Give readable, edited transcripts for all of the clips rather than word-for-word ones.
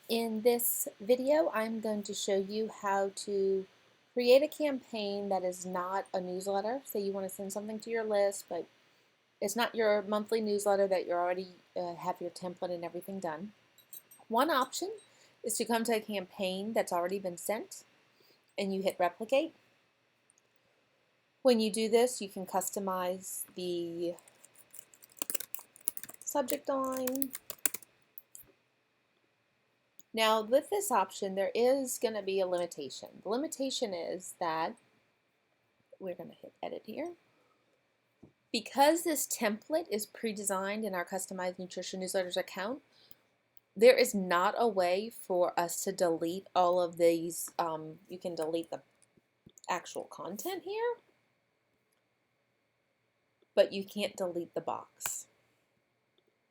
In this video, I'm going to show you how to create a campaign that is not a newsletter. Say you want to send something to your list, but it's not your monthly newsletter that you already have your template and everything done. One option is to come to a campaign that's already been sent and you hit replicate. When you do this, you can customize the subject line. Now, with this option, there is going to be a limitation. The limitation is that we're going to hit edit here. Because this template is pre-designed in our customized nutrition newsletters account, there is not a way for us to delete all of these. You can delete the actual content here, but you can't delete the box.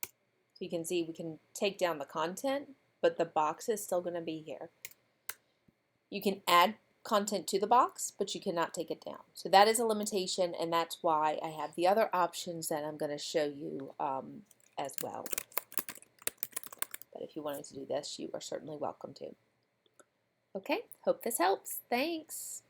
So you can see we can take down the content, but the box is still going to be here. You can add content to the box, but you cannot take it down. So that is a limitation, and that's why I have the other options that I'm going to show you as well. But if you wanted to do this, you are certainly welcome to. Okay, hope this helps. Thanks.